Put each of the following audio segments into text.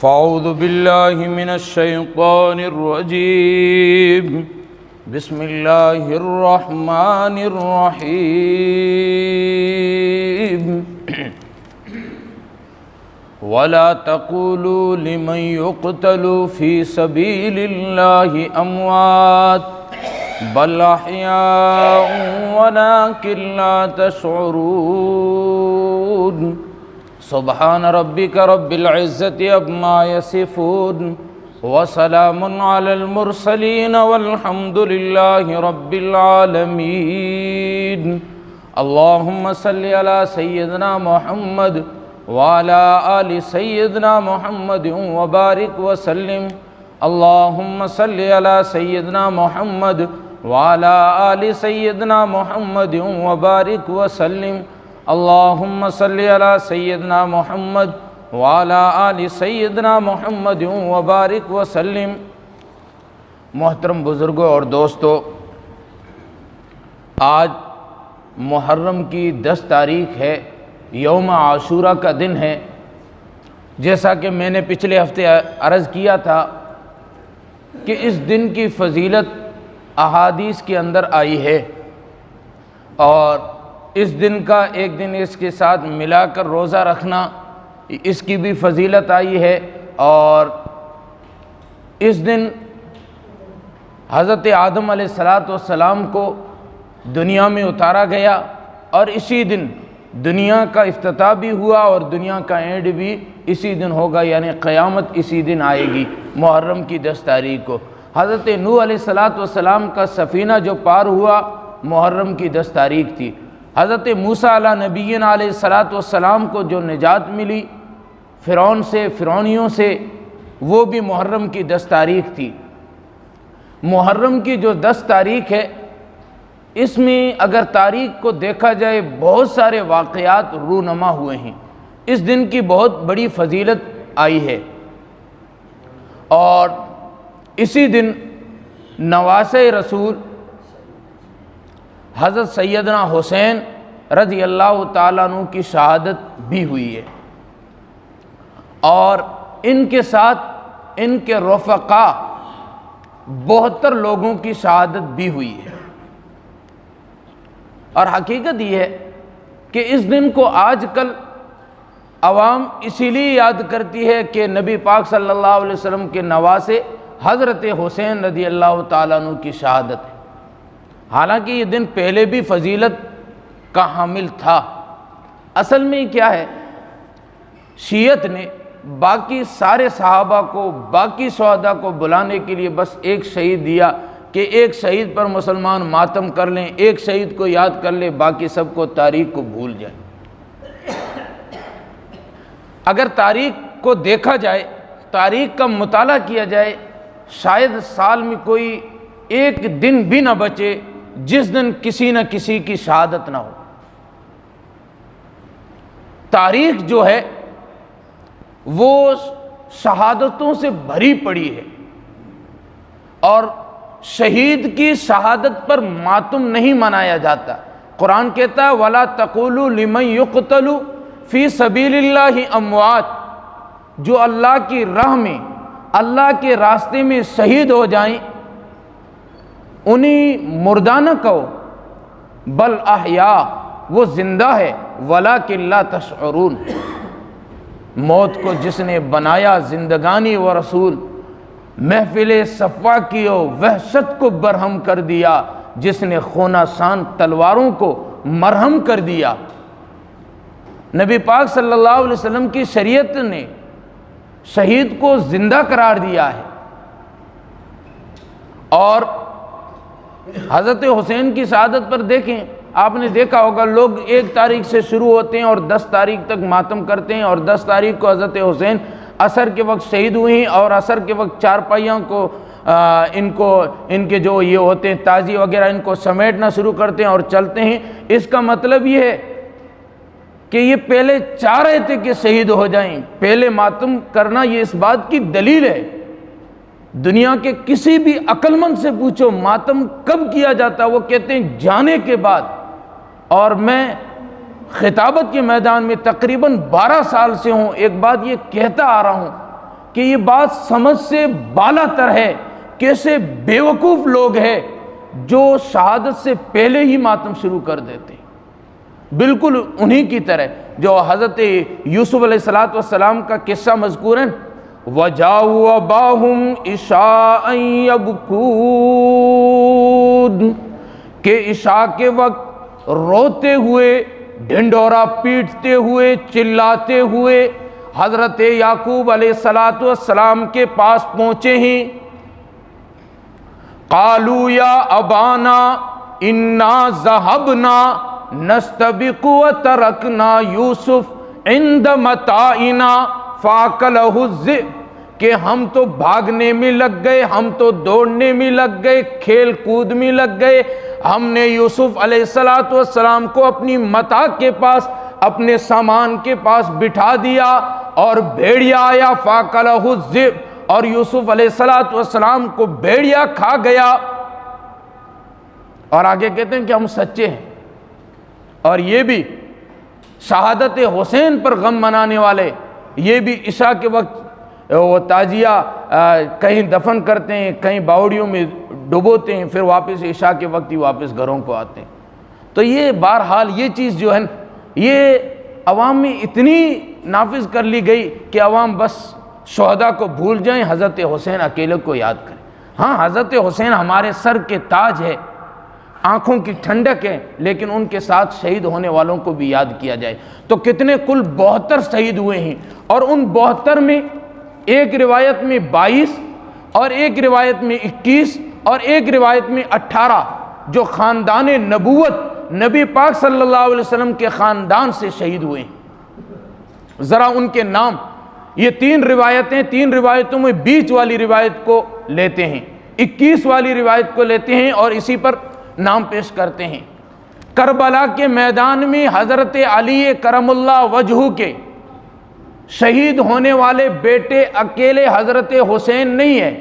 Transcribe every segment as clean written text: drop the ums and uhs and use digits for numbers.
فاعوذ باللہ من الشیطان الرجیم بسم اللہ الرحمن الرحیم ولا تقولوا لمن يقتل في سبيل الله اموات بل احياء ولكن لا تشعرون سبحان ربك رب العزة عما يصفون وسلام على المرسلين والحمد لله رب العالمين اللهم صل على سيدنا محمد وعلى آل سيدنا محمد وبارك وسلم اللهم صل على سيدنا محمد وعلى آل سيدنا محمد وبارك وسلم اللهم صل على سيدنا محمد وعلى آل سيدنا محمد وبارك وسلم۔ محترم بزرگوں اور دوستو، آج محرم کی 10 تاریخ ہے، یوم عاشورہ کا دن ہے۔ جیسا کہ میں نے پچھلے ہفتے عرض کیا تھا کہ اس دن کی فضیلت احادیث کے اندر آئی ہے، اور اس دن کا ایک دن اس کے ساتھ ملا کر روزہ رکھنا، اس کی بھی فضیلت آئی ہے۔ اور اس دن حضرت آدم علیہ السلام کو دنیا میں اتارا گیا، اور اسی دن دنیا کا افتتاح بھی ہوا اور دنیا کا اینڈ بھی اسی دن ہوگا، یعنی قیامت اسی دن آئے گی، محرم کی 10 تاریخ کو۔ حضرت نوح علیہ السلام کا سفینہ جو پار ہوا محرم کی 10 تاریخ تھی۔ حضرت موسیٰ علیہ نبینا علیہ السلام کو جو نجات ملی فرعون سے، فرعونیوں سے، وہ بھی محرم کی 10 تاریخ تھی۔ محرم کی جو 10 تاریخ ہے، اس میں اگر تاریخ کو دیکھا جائے بہت سارے واقعات رونما ہوئے ہیں۔ اس دن کی بہت بڑی فضیلت آئی ہے، اور اسی دن نواسۂ رسول حضرت سیدنا حسین رضی اللہ تعالیٰ عنہ کی شہادت بھی ہوئی ہے، اور ان کے ساتھ ان کے رفقا 72 لوگوں کی شہادت بھی ہوئی ہے۔ اور حقیقت یہ ہے کہ اس دن کو آج کل عوام اسی لیے یاد کرتی ہے کہ نبی پاک صلی اللہ علیہ وسلم کے نواسے حضرت حسین رضی اللہ تعالیٰ عنہ کی شہادت ہے، حالانکہ یہ دن پہلے بھی فضیلت کا حامل تھا۔ اصل میں کیا ہے، شیعت نے باقی سارے صحابہ کو، باقی شہداء کو بلانے کے لیے بس ایک شہید دیا کہ ایک شہید پر مسلمان ماتم کر لیں، ایک شہید کو یاد کر لیں، باقی سب کو تاریخ کو بھول جائیں۔ اگر تاریخ کو دیکھا جائے، تاریخ کا مطالعہ کیا جائے، شاید سال میں کوئی ایک دن بھی نہ بچے جس دن کسی نہ کسی کی شہادت نہ ہو۔ تاریخ جو ہے وہ شہادتوں سے بھری پڑی ہے، اور شہید کی شہادت پر ماتم نہیں منایا جاتا۔ قرآن کہتا ہے وَلَا تَقُولُوا لِمَن يُقْتَلُ فِي سَبِيلِ اللَّهِ أَمْوَاتٌ، جو اللہ کی راہ میں، اللہ کے راستے میں شہید ہو جائیں انہیں مردہ نہ کہو، بل احیاء، وہ زندہ ہے، وَلَكِن لَا تَشْعُرُونَ، موت کو جس نے بنایا زندگانی و رسول، محفل صفا کی و وحشت کو برہم کر دیا، جس نے خونہ شان تلواروں کو مرہم کر دیا۔ نبی پاک صلی اللہ علیہ وسلم کی شریعت نے شہید کو زندہ قرار دیا ہے، اور حضرت حسین کی شہادت پر دیکھیں، آپ نے دیکھا ہوگا لوگ 1 تاریخ سے شروع ہوتے ہیں اور 10 تاریخ تک ماتم کرتے ہیں، اور 10 تاریخ کو حضرت حسین عصر کے وقت شہید ہوئے ہیں، اور عصر کے وقت چارپائیوں کو ان کے جو یہ ہوتے ہیں تازی وغیرہ، ان کو سمیٹنا شروع کرتے ہیں اور چلتے ہیں۔ اس کا مطلب یہ ہے کہ یہ پہلے چاہ رہے تھے کہ شہید ہو جائیں، پہلے ماتم کرنا، یہ اس بات کی دلیل ہے۔ دنیا کے کسی بھی عقل مند سے پوچھو ماتم کب کیا جاتا، وہ کہتے ہیں جانے کے بعد۔ اور میں خطابت کے میدان میں تقریباً 12 سال سے ہوں، ایک بات یہ کہتا آ رہا ہوں کہ یہ بات سمجھ سے بالا تر ہے، کیسے بیوقوف لوگ ہیں جو شہادت سے پہلے ہی ماتم شروع کر دیتے ہیں، بالکل انہی کی طرح جو حضرت یوسف علیہ السلام کا قصہ مذکور ہے، وَجَاءُوا أَبَاهُمْ عِشَاءً يَبْكُونَ، کہ عشاء کے وقت روتے ہوئے، ڈھنڈورا پیٹتے ہوئے، چلاتے ہوئے حضرت یعقوب علیہ السلام کے پاس پہنچے ہیں۔ قالوا یا ابانا انا ذهبنا نستبق وترکنا یوسف عند متاعنا فاکلہ الذئب، کہ ہم تو بھاگنے میں لگ گئے، ہم تو دوڑنے میں لگ گئے، کھیل کود میں لگ گئے، ہم نے یوسف علیہ السلام کو اپنی متاع کے پاس، اپنے سامان کے پاس بٹھا دیا، اور بھیڑیا آیا فاکلہ الذئب، اور یوسف علیہ السلام کو بھیڑیا کھا گیا۔ اور آگے کہتے ہیں کہ ہم سچے ہیں، اور یہ بھی شہادت حسین پر غم منانے والے، یہ بھی عشاء کے وقت وہ تازیہ کہیں دفن کرتے ہیں، کہیں باوڑیوں میں ڈبوتے ہیں، پھر واپس عشاء کے وقت ہی واپس گھروں کو آتے ہیں۔ تو یہ بہرحال یہ چیز جو ہے یہ عوام میں اتنی نافذ کر لی گئی کہ عوام بس شہداء کو بھول جائیں، حضرت حسین اکیلے کو یاد کریں۔ ہاں حضرت حسین ہمارے سر کے تاج ہے، آنکھوں کی ٹھنڈک ہے، لیکن ان کے ساتھ شہید ہونے والوں کو بھی یاد کیا جائے۔ تو کتنے کل 72 شہید ہوئے ہیں، اور ان 72 میں ایک روایت میں 22 اور ایک روایت میں 21 اور ایک روایت میں 18 جو خاندان نبوت نبی پاک صلی اللہ علیہ وسلم کے خاندان سے شہید ہوئے ہیں۔ ذرا ان کے نام، یہ 3 روایتیں، 3 روایتوں میں بیچ والی روایت کو لیتے ہیں، 21 والی روایت کو لیتے ہیں اور اسی پر نام پیش کرتے ہیں۔ کربلا کے میدان میں حضرت علی کرم اللہ وجہہ کے شہید ہونے والے بیٹے اکیلے حضرت حسین نہیں ہے،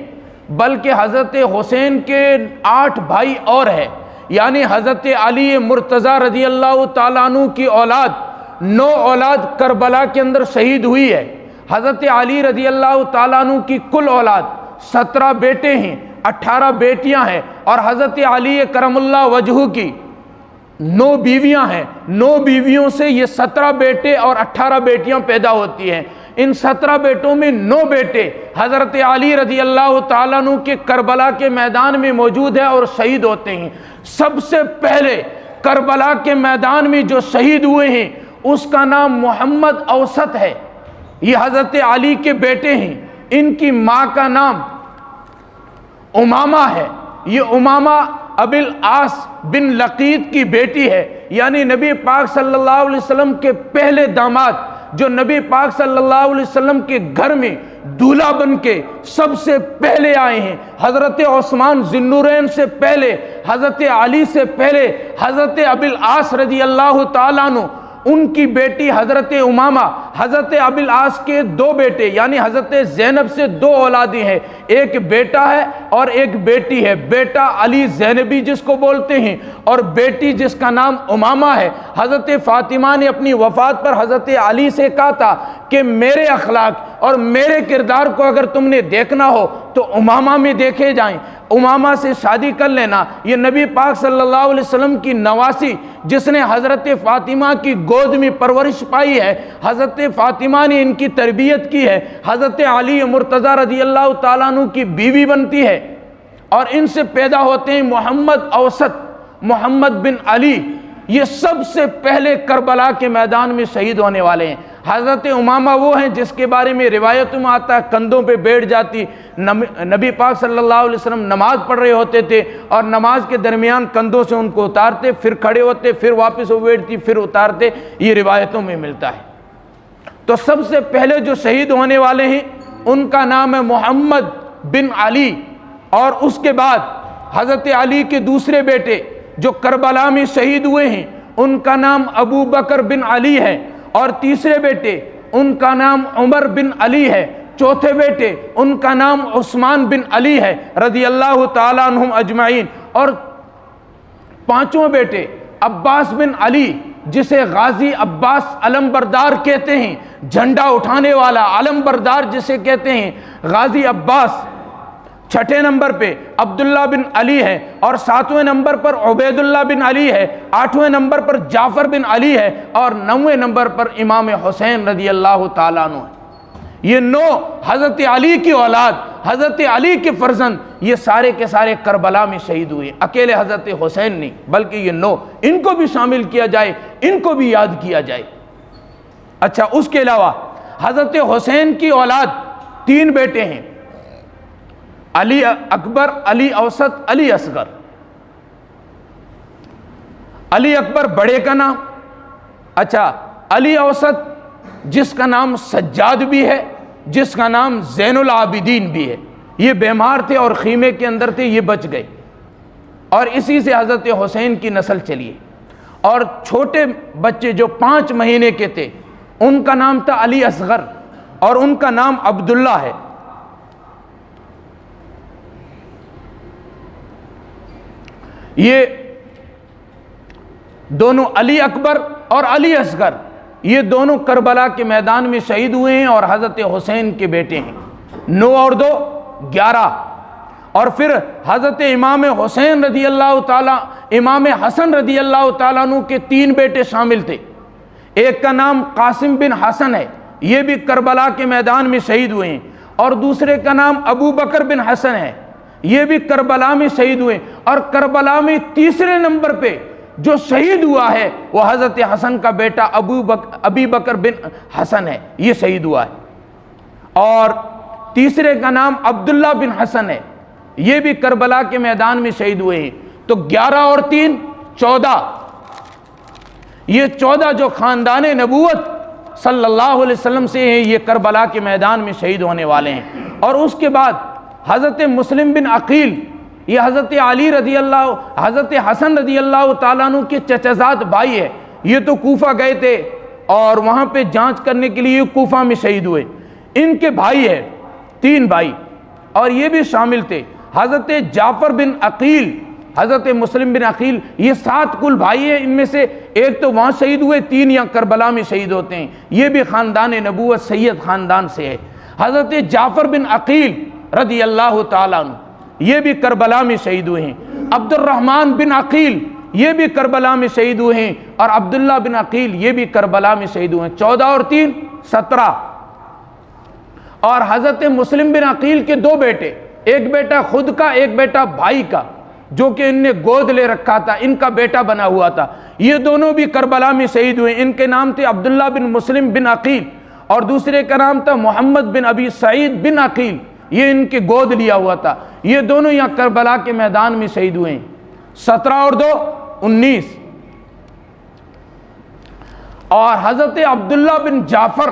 بلکہ حضرت حسین کے 8 بھائی اور ہیں، یعنی حضرت علی مرتضیٰ رضی اللہ تعالیٰ عنہ کی اولاد 9 اولاد کربلا کے اندر شہید ہوئی ہے۔ حضرت علی رضی اللہ تعالیٰ عنہ کی کل اولاد 17 بیٹے ہیں، 18 بیٹیاں ہیں، اور حضرت علی کرم اللہ وجہہ کی 9 بیویاں ہیں۔ 9 بیویوں سے یہ 17 بیٹے اور 18 بیٹیاں پیدا ہوتی ہیں۔ ان 17 بیٹوں میں 9 بیٹے حضرت علی رضی اللہ تعالیٰ عنہ کے کربلا کے میدان میں موجود ہیں اور شہید ہوتے ہیں۔ سب سے پہلے کربلا کے میدان میں جو شہید ہوئے ہیں اس کا نام محمد اوسط ہے، یہ حضرت علی کے بیٹے ہیں۔ ان کی ماں کا نام امامہ ہے، یہ امامہ ابی العاص بن لقیط کی بیٹی ہے، یعنی نبی پاک صلی اللہ علیہ وسلم کے پہلے داماد جو نبی پاک صلی اللہ علیہ وسلم کے گھر میں دولہا بن کے سب سے پہلے آئے ہیں۔ حضرت عثمان ذی النورین سے پہلے، حضرت علی سے پہلے حضرت ابی العاص رضی اللہ تعالیٰ عنہ، ان کی بیٹی حضرت امامہ، حضرت ابی العاص کے 2 بیٹے یعنی حضرت زینب سے 2 اولادیں ہیں، ایک بیٹا ہے اور ایک بیٹی ہے۔ بیٹا علی زینبی جس کو بولتے ہیں، اور بیٹی جس کا نام امامہ ہے۔ حضرت فاطمہ نے اپنی وفات پر حضرت علی سے کہا تھا کہ میرے اخلاق اور میرے کردار کو اگر تم نے دیکھنا ہو تو امامہ میں دیکھے جائیں، امامہ سے شادی کر لینا۔ یہ نبی پاک صلی اللہ علیہ وسلم کی نواسی جس نے حضرت فاطمہ کی گود میں پرورش پائی ہے، حضرت فاطمہ نے ان کی تربیت کی ہے، حضرت علی مرتضیٰ رضی اللہ تعالیٰ عنہ کی بیوی بنتی ہے، اور ان سے پیدا ہوتے ہیں محمد اوسط، محمد بن علی۔ یہ سب سے پہلے کربلا کے میدان میں شہید ہونے والے ہیں۔ حضرت امامہ وہ ہیں جس کے بارے میں روایتوں میں آتا ہے کندھوں پہ بیٹھ جاتی، نبی پاک صلی اللہ علیہ وسلم نماز پڑھ رہے ہوتے تھے اور نماز کے درمیان کندھوں سے ان کو اتارتے، پھر کھڑے ہوتے، پھر واپس وہ بیٹھتی، پھر اتارتے، یہ روایتوں میں ملتا ہے۔ تو سب سے پہلے جو شہید ہونے والے ہیں ان کا نام ہے محمد بن علی، اور اس کے بعد حضرت علی کے دوسرے بیٹے جو کربلا میں شہید ہوئے ہیں ان کا نام ابو بکر بن علی ہے، اور تیسرے بیٹے ان کا نام عمر بن علی ہے، چوتھے بیٹے ان کا نام عثمان بن علی ہے رضی اللہ تعالیٰ عنہم اجمعین، اور 5واں بیٹے عباس بن علی جسے غازی عباس علمبردار کہتے ہیں، جھنڈا اٹھانے والا علمبردار جسے کہتے ہیں غازی عباس، 6 نمبر پہ عبداللہ بن علی ہے، اور 7ویں نمبر پر عبید اللہ بن علی ہے، 8ویں نمبر پر جعفر بن علی ہے، اور 9ویں نمبر پر امام حسین رضی اللہ تعالیٰ عنہ ہے۔ یہ 9 حضرت علی کی اولاد، حضرت علی کے فرزند، یہ سارے کے سارے کربلا میں شہید ہوئے، اکیلے حضرت حسین نہیں بلکہ یہ 9، ان کو بھی شامل کیا جائے، ان کو بھی یاد کیا جائے۔ اچھا، اس کے علاوہ حضرت حسین کی اولاد 3 بیٹے ہیں، علی اکبر، علی اوسط، علی اصغر۔ علی اکبر بڑے کا نام، اچھا علی اوسط جس کا نام سجاد بھی ہے، جس کا نام زین العابدین بھی ہے، یہ بیمار تھے اور خیمے کے اندر تھے، یہ بچ گئے، اور اسی سے حضرت حسین کی نسل چلی ہے۔ اور چھوٹے بچے جو 5 مہینے کے تھے، ان کا نام تھا علی اصغر، اور ان کا نام عبداللہ ہے۔ یہ دونوں علی اکبر اور علی اصغر، یہ دونوں کربلا کے میدان میں شہید ہوئے ہیں اور حضرت حسین کے بیٹے ہیں۔ 9 اور 2 11، اور پھر حضرت امام حسین رضی اللہ تعالیٰ، امام حسن رضی اللہ تعالیٰ عنہ کے 3 بیٹے شامل تھے۔ ایک کا نام قاسم بن حسن ہے، یہ بھی کربلا کے میدان میں شہید ہوئے ہیں، اور دوسرے کا نام ابو بکر بن حسن ہے، یہ بھی کربلا میں شہید ہوئے، اور کربلا میں تیسرے نمبر پہ جو شہید ہوا ہے وہ حضرت حسن کا بیٹا ابی بکر بن حسن ہے، یہ شہید ہوا ہے، اور تیسرے کا نام عبداللہ بن حسن ہے، یہ بھی کربلا کے میدان میں شہید ہوئے ہیں۔ تو 11 اور 3 14، یہ 14 جو خاندان نبوت صلی اللہ علیہ وسلم سے ہیں، یہ کربلا کے میدان میں شہید ہونے والے ہیں۔ اور اس کے بعد حضرت مسلم بن عقیل، یہ حضرت علی رضی اللہ، حضرت حسن رضی اللہ تعالیٰ عنہ کے چچزاد بھائی ہے، یہ تو کوفہ گئے تھے اور وہاں پہ جانچ کرنے کے لیے کوفہ میں شہید ہوئے۔ ان کے بھائی ہے 3 بھائی، اور یہ بھی شامل تھے حضرت جعفر بن عقیل، حضرت مسلم بن عقیل، یہ 7 کل بھائی ہیں، ان میں سے ایک تو وہاں شہید ہوئے، 3 یا کربلا میں شہید ہوتے ہیں، یہ بھی خاندان نبوت سید خاندان سے ہے۔ حضرت جعفر بن عقیل رضی اللہ تعالیٰ عنہ، یہ بھی کربلا میں شہید ہوئے ہیں۔ عبد الرحمن بن عقیل، یہ بھی کربلا میں شہید ہوئے ہیں، اور عبداللہ بن عقیل، یہ بھی کربلا میں شہید ہوئے ہیں۔ 14 اور 3 17، اور حضرت مسلم بن عقیل کے 2 بیٹے، ایک بیٹا خود کا، ایک بیٹا بھائی کا، جو کہ ان نے گود لے رکھا تھا، ان کا بیٹا بنا ہوا تھا، یہ دونوں بھی کربلا میں شہید ہوئے۔ ان کے نام تھے عبداللہ بن مسلم بن عقیل، اور دوسرے کا نام تھا محمد بن ابی سعید بن عقیل، یہ ان کے گود لیا ہوا تھا، یہ دونوں یہاں کربلا کے میدان میں شہید ہوئے ہیں۔ 17 اور 2 19، اور حضرت عبداللہ بن جعفر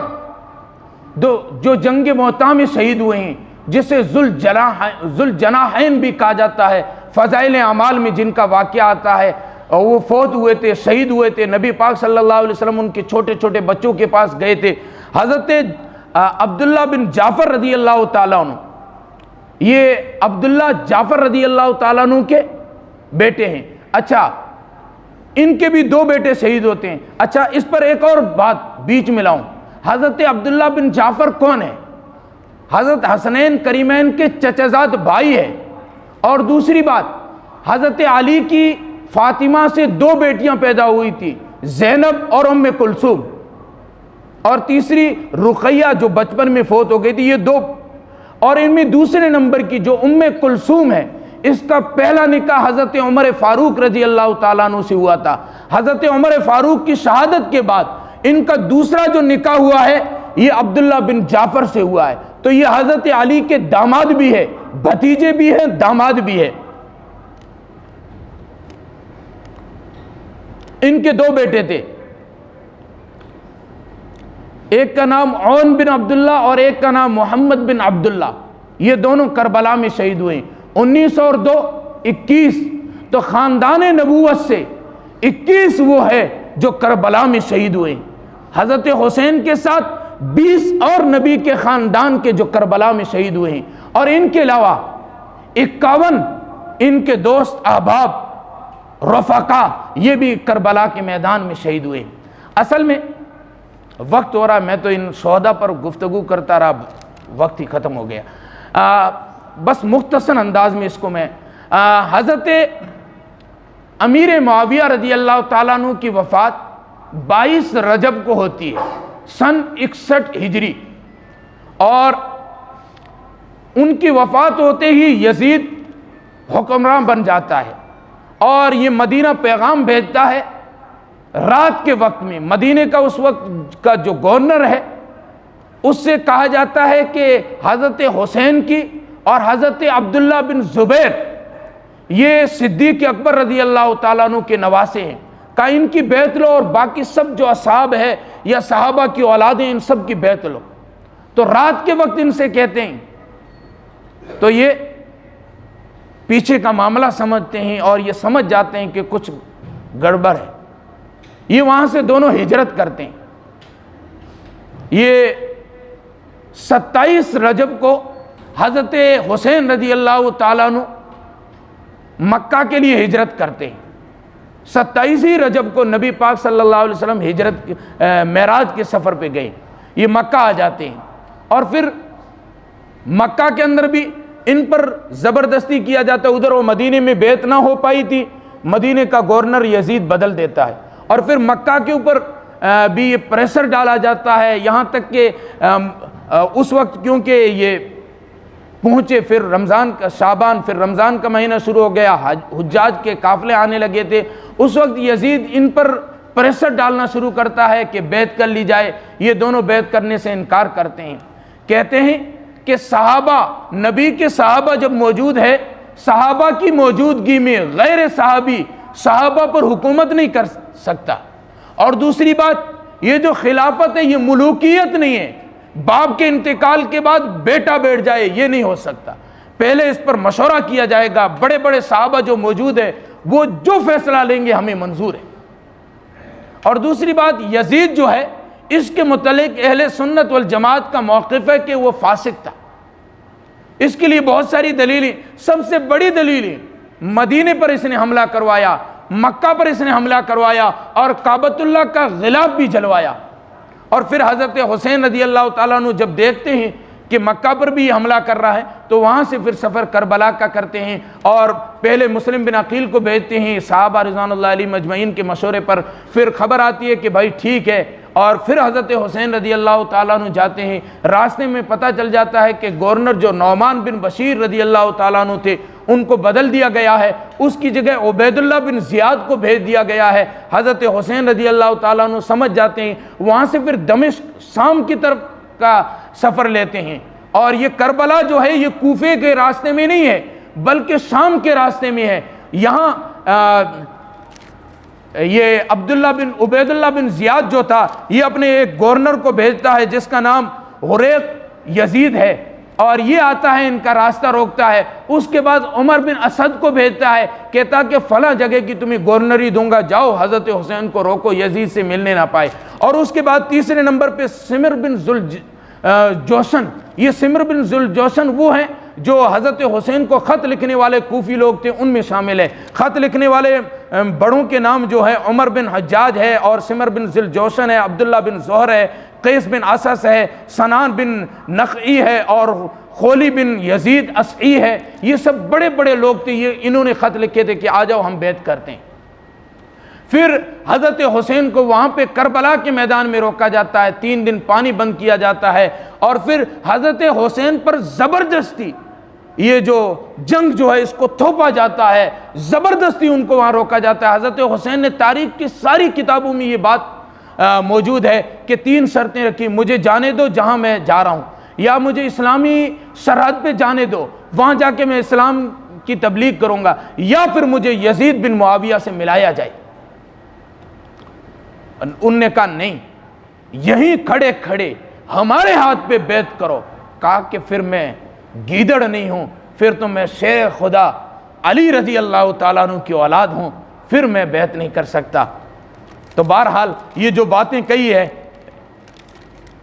جو جنگ معطا میں شہید ہوئے ہیں، جسے ذوالجناحین بھی کہا جاتا ہے، فضائل اعمال میں جن کا واقعہ آتا ہے، اور وہ فوت ہوئے تھے، شہید ہوئے تھے، نبی پاک صلی اللہ علیہ وسلم ان کے چھوٹے چھوٹے بچوں کے پاس گئے تھے۔ حضرت عبداللہ بن جعفر رضی اللہ تعالیٰ عنہ، یہ عبداللہ جعفر رضی اللہ تعالیٰ عنہ کے بیٹے ہیں۔ اچھا، ان کے بھی 2 بیٹے شہید ہوتے ہیں۔ اچھا، اس پر ایک اور بات بیچ میں لاؤں، حضرت عبداللہ بن جعفر کون ہے؟ حضرت حسنین کریمین کے چچزاد بھائی ہے، اور دوسری بات، حضرت علی کی فاطمہ سے 2 بیٹیاں پیدا ہوئی تھی، زینب اور ام کلثوم، اور تیسری رقیہ جو بچپن میں فوت ہو گئی تھی، یہ 2، اور ان میں دوسرے نمبر کی جو ام کلثوم ہے، اس کا پہلا نکاح حضرت عمر فاروق رضی اللہ تعالیٰ عنہ سے ہوا تھا۔ حضرت عمر فاروق کی شہادت کے بعد ان کا دوسرا جو نکاح ہوا ہے، یہ عبداللہ بن جعفر سے ہوا ہے، تو یہ حضرت علی کے داماد بھی ہے، بھتیجے بھی ہیں، داماد بھی ہے۔ ان کے 2 بیٹے تھے، ایک کا نام عون بن عبداللہ اور ایک کا نام محمد بن عبداللہ، یہ دونوں کربلا میں شہید ہوئے۔ 19 اور 2 21، تو خاندان نبوت سے 21 وہ ہے جو کربلا میں شہید ہوئے۔ حضرت حسین کے ساتھ 20 اور نبی کے خاندان کے جو کربلا میں شہید ہوئے ہیں، اور ان کے علاوہ 51 ان کے دوست احباب رفقا یہ بھی کربلا کے میدان میں شہید ہوئے۔ اصل میں وقت ہو رہا، میں تو ان شہداء پر گفتگو کرتا رہا، وقت ہی ختم ہو گیا۔ بس مختصر انداز میں اس کو میں حضرت امیر معاویہ رضی اللہ تعالیٰ عنہ کی وفات 22 رجب کو ہوتی ہے سن 61 ہجری، اور ان کی وفات ہوتے ہی یزید حکمران بن جاتا ہے، اور یہ مدینہ پیغام بھیجتا ہے رات کے وقت میں۔ مدینے کا اس وقت کا جو گورنر ہے اس سے کہا جاتا ہے کہ حضرت حسین کی اور حضرت عبداللہ بن زبیر، یہ صدیق اکبر رضی اللہ تعالیٰ عنہ کے نواسے ہیں، کہ ان کی بیعت لو، اور باقی سب جو اصحاب ہے یا صحابہ کی اولادیں ان سب کی بیعت لو۔ تو رات کے وقت ان سے کہتے ہیں، تو یہ پیچھے کا معاملہ سمجھتے ہیں اور یہ سمجھ جاتے ہیں کہ کچھ گڑبڑ ہے، یہ وہاں سے دونوں ہجرت کرتے ہیں۔ یہ 27 رجب کو حضرت حسین رضی اللہ تعالیٰ عنہ مکہ کے لیے ہجرت کرتے ہیں۔ 27 رجب کو نبی پاک صلی اللہ علیہ وسلم ہجرت معراج کے سفر پہ گئے، یہ مکہ آ جاتے ہیں، اور پھر مکہ کے اندر بھی ان پر زبردستی کیا جاتا ہے۔ ادھر وہ مدینے میں بیعت نہ ہو پائی تھی، مدینے کا گورنر یزید بدل دیتا ہے، اور پھر مکہ کے اوپر بھی یہ پریشر ڈالا جاتا ہے، یہاں تک کہ اس وقت کیونکہ یہ پہنچے، پھر رمضان کا شعبان، پھر رمضان کا مہینہ شروع ہو گیا، حجاج کے قافلے آنے لگے تھے، اس وقت یزید ان پر پریشر ڈالنا شروع کرتا ہے کہ بیعت کر لی جائے۔ یہ دونوں بیعت کرنے سے انکار کرتے ہیں، کہتے ہیں کہ صحابہ، نبی کے صحابہ جب موجود ہے، صحابہ کی موجودگی میں غیر صحابی صحابہ پر حکومت نہیں کر سکتا، اور دوسری بات یہ جو خلافت ہے یہ ملوکیت نہیں ہے، باپ کے انتقال کے بعد بیٹا بیٹھ جائے، یہ نہیں ہو سکتا، پہلے اس پر مشورہ کیا جائے گا، بڑے بڑے صحابہ جو موجود ہیں وہ جو فیصلہ لیں گے ہمیں منظور ہے۔ اور دوسری بات یزید جو ہے اس کے متعلق اہل سنت والجماعت کا موقف ہے کہ وہ فاسق تھا، اس کے لیے بہت ساری دلیلیں، سب سے بڑی دلیلیں مدینے پر اس نے حملہ کروایا، مکہ پر اس نے حملہ کروایا، اور کعبۃ اللہ کا غلاف بھی جلوایا۔ اور پھر حضرت حسین رضی اللہ تعالیٰ عنہ جب دیکھتے ہیں کہ مکہ پر بھی یہ حملہ کر رہا ہے تو وہاں سے پھر سفر کربلا کا کرتے ہیں، اور پہلے مسلم بن عقیل کو بھیجتے ہیں صحابہ رضوان اللہ علیہ مجمعین کے مشورے پر، پھر خبر آتی ہے کہ بھائی ٹھیک ہے، اور پھر حضرت حسین رضی اللہ تعالیٰ عنہ جاتے ہیں۔ راستے میں پتہ چل جاتا ہے کہ گورنر جو نعمان بن بشیر رضی اللہ تعالیٰ عنہ تھے ان کو بدل دیا گیا ہے، اس کی جگہ عبید اللہ بن زیاد کو بھیج دیا گیا ہے۔ حضرت حسین رضی اللہ تعالیٰ عنہ سمجھ جاتے ہیں، وہاں سے پھر دمشق شام کی طرف کا سفر لیتے ہیں، اور یہ کربلا جو ہے یہ کوفے کے راستے میں نہیں ہے بلکہ شام کے راستے میں ہے۔ یہاں یہ عبید اللہ بن زیاد جو تھا یہ اپنے ایک گورنر کو بھیجتا ہے جس کا نام حریق یزید ہے، اور یہ آتا ہے ان کا راستہ روکتا ہے۔ اس کے بعد عمر بن اسد کو بھیجتا ہے، کہتا کہ فلاں جگہ کی تمہیں گورنری دوں گا، جاؤ حضرت حسین کو روکو، یزید سے ملنے نہ پائے۔ اور اس کے بعد تیسرے نمبر پہ سمر بن جوشن، یہ سمر بن جوشن وہ ہیں جو حضرت حسین کو خط لکھنے والے کوفی لوگ تھے ان میں شامل ہے۔ خط لکھنے والے بڑوں کے نام جو ہے عمر بن حجاج ہے، اور سمر بن جوشن ہے، عبداللہ بن زہر ہے، قیس بن اسس ہے، سنان بن نخعی ہے، اور خولی بن یزید اسعی ہے۔ یہ سب بڑے بڑے لوگ تھے، یہ انہوں نے خط لکھے تھے کہ آ جاؤ ہم بیعت کرتے ہیں۔ پھر حضرت حسین کو وہاں پہ کربلا کے میدان میں روکا جاتا ہے، 3 دن پانی بند کیا جاتا ہے، اور پھر حضرت حسین پر زبردستی یہ جو جنگ جو ہے اس کو تھوپا جاتا ہے، زبردستی ان کو وہاں روکا جاتا ہے۔ حضرت حسین نے تاریخ کی ساری کتابوں میں یہ بات موجود ہے کہ 3 شرطیں رکھی، مجھے جانے دو جہاں میں جا رہا ہوں، یا مجھے اسلامی سرحد پہ جانے دو، وہاں جا کے میں اسلام کی تبلیغ کروں گا، یا پھر مجھے یزید بن معاویہ سے ملایا جائے۔ ان نے کہا نہیں، یہیں کھڑے کھڑے ہمارے ہاتھ پہ بیعت کرو۔ کہا کہ پھر میں گیدڑ نہیں ہوں، پھر تو میں شیر خدا علی رضی اللہ تعالیٰ عنہ کی اولاد ہوں، پھر میں بیعت نہیں کر سکتا۔ تو بہرحال یہ جو باتیں کہی ہے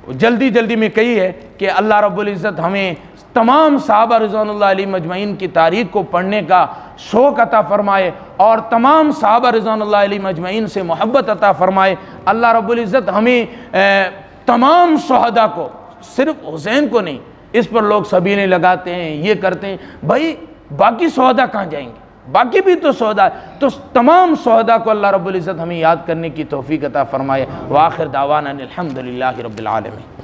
جلدی میں کہی ہے کہ اللہ رب العزت ہمیں تمام صحابہ رضوان اللہ علیہ مجمعین کی تاریخ کو پڑھنے کا شوق عطا فرمائے، اور تمام صحابہ رضوان اللہ علیہ مجمعین سے محبت عطا فرمائے۔ اللہ رب العزت ہمیں تمام شہداء کو، صرف حسین کو نہیں، اس پر لوگ سبیلیں لگاتے ہیں، یہ کرتے ہیں، بھائی باقی شہداء کہاں جائیں گے؟ باقی بھی تو شہداء، تو تمام شہداء کو اللہ رب العزت ہمیں یاد کرنے کی توفیق عطا فرمائے۔ وآخر دعوانا الحمدللہ رب العالمین۔